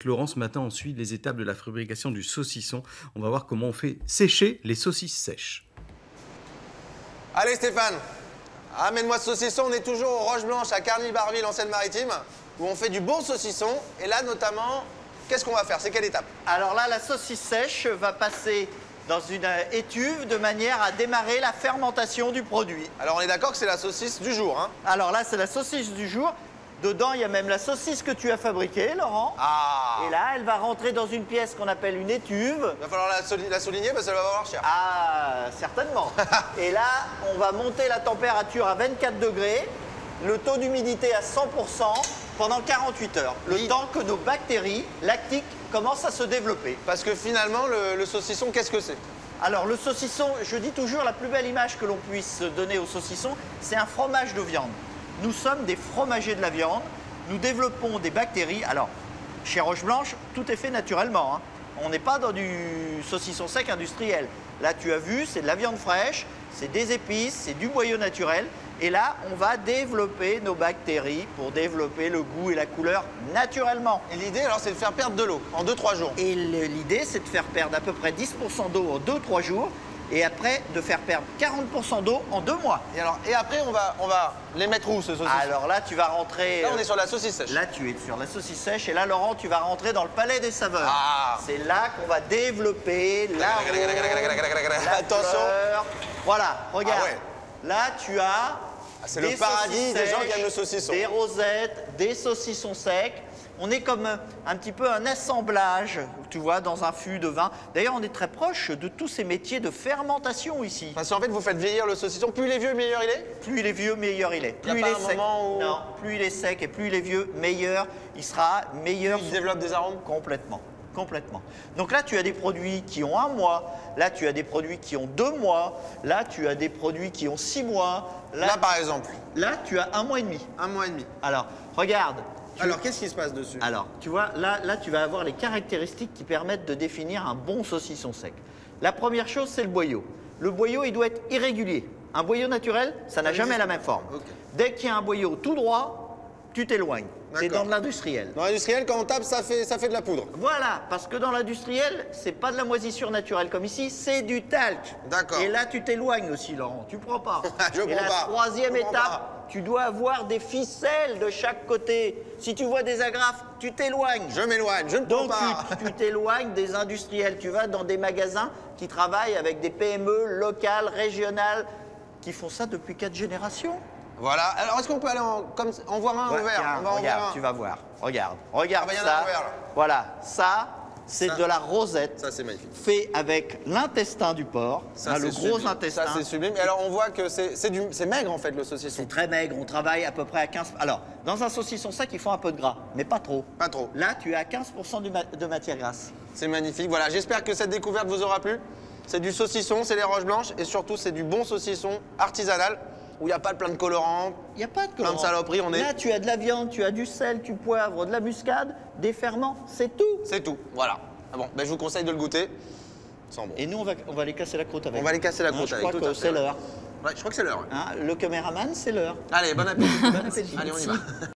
Laurent. Ce matin, on suit les étapes de la fabrication du saucisson. On va voir comment on fait sécher les saucisses sèches. Allez Stéphane, amène-moi ce saucisson. On est toujours aux Roches Blanches à Carny-Barville en Seine-Maritime, où on fait du bon saucisson. Et là notamment, qu'est-ce qu'on va faire? C'est quelle étape? Alors là, la saucisse sèche va passer dans une étuve de manière à démarrer la fermentation du produit. Alors on est d'accord que c'est la saucisse du jour, hein? Alors là, c'est la saucisse du jour. Dedans, il y a même la saucisse que tu as fabriquée, Laurent. Ah! Et là, elle va rentrer dans une pièce qu'on appelle une étuve. Il va falloir la souligner parce qu'elle va valoir cher. Ah, certainement. Et là, on va monter la température à 24 degrés, le taux d'humidité à 100% pendant 48 heures. Le temps que nos bactéries lactiques commencent à se développer. Parce que finalement, le saucisson, qu'est-ce que c'est? Alors, le saucisson, je dis toujours, la plus belle image que l'on puisse donner au saucisson, c'est un fromage de viande. Nous sommes des fromagers de la viande. Nous développons des bactéries. Alors, chez Roche Blanche, tout est fait naturellement, hein. On n'est pas dans du saucisson sec industriel. Là, tu as vu, c'est de la viande fraîche, c'est des épices, c'est du boyau naturel. Et là, on va développer nos bactéries pour développer le goût et la couleur naturellement. Et l'idée, alors, c'est de faire perdre de l'eau en 2-3 jours. Et l'idée, c'est de faire perdre à peu près 10% d'eau en 2-3 jours. Et après, de faire perdre 40% d'eau en 2 mois. Et après, on va les mettre où, ce saucisson? Alors là, tu vas rentrer... Là, on est sur la saucisse sèche. Là, tu es sur la saucisse sèche. Et là, Laurent, tu vas rentrer dans le palais des saveurs. Ah. C'est là qu'on va développer l'arôme, la Attention. fleur. Voilà, regarde. Ah ouais. Là, tu as c'est le paradis des gens qui aiment le saucisson. Des rosettes, des saucissons secs. On est comme un petit peu un assemblage, tu vois, dans un fût de vin. D'ailleurs, on est très proche de tous ces métiers de fermentation ici. Parce qu'en fait, vous faites vieillir le saucisson. Plus il est vieux, meilleur il est? Plus il est vieux, meilleur il est. Plus il pas est un sec. moment où- Non, plus il est sec et plus il est vieux, meilleur il sera, meilleur. Il développe des arômes? Complètement. Complètement. Donc là, tu as des produits qui ont 1 mois. Là, tu as des produits qui ont 2 mois. Là, tu as des produits qui ont 6 mois. Là, par exemple. Là, tu as 1 mois et demi. 1 mois et demi. Alors, regarde. Alors, qu'est-ce qui se passe dessus? Alors, tu vois, là, tu vas avoir les caractéristiques qui permettent de définir un bon saucisson sec. La première chose, c'est le boyau. Le boyau, il doit être irrégulier. Un boyau naturel, ça n'a jamais la même forme. Ok. Dès qu'il y a un boyau tout droit, tu t'éloignes. C'est D'accord. dans de l'industriel. Dans l'industriel, quand on tape, ça fait de la poudre. Voilà, parce que dans l'industriel, c'est pas de la moisissure naturelle comme ici, c'est du talc. D'accord. Et là, tu t'éloignes aussi, Laurent. Tu prends pas. Je Et prends la pas. troisième Je prends étape, pas. tu dois avoir des ficelles de chaque côté. Si tu vois des agrafes, tu t'éloignes. Je m'éloigne, je ne prends Donc pas. tu t'éloignes des industriels. Tu vas dans des magasins qui travaillent avec des PME locales, régionales, qui font ça depuis 4 générations. Voilà. Alors, est-ce qu'on peut aller en voir un Ouais, au vert? tiens, On va en regarde, voir un. tu vas voir. Regarde Ah bah, y en a ça. un vert, là. Voilà, ça, c'est Ça. de la rosette. Ça, c'est magnifique. Fait avec l'intestin du porc, Ça, hein, le c'est gros sublime. intestin. Ça, c'est sublime. Et alors, on voit que c'est maigre, en fait, le saucisson. C'est très maigre, on travaille à peu près à 15... Alors, dans un saucisson sec, il faut un peu de gras, mais pas trop. Pas trop. Là, tu as 15% de matière grasse. C'est magnifique. Voilà, j'espère que cette découverte vous aura plu. C'est du saucisson, c'est les Roches Blanches. Et surtout, c'est du bon saucisson artisanal, où il n'y a pas plein de colorants. Il n'y a pas de Plein de colorant. saloperies, on est- Là, tu as de la viande, tu as du sel, du poivre, de la muscade, des ferments, c'est tout. C'est tout. Voilà. Ah bon, ben, je vous conseille de le goûter. Sans bon. Et nous, on va les casser la croûte avec. On va les casser la Hein, croûte je avec, crois tout à que fait. c'est l'heure. Ouais, je crois que c'est l'heure. Hein, le caméraman, c'est l'heure. Allez, bon appétit. Bon appétit. Allez, on y va.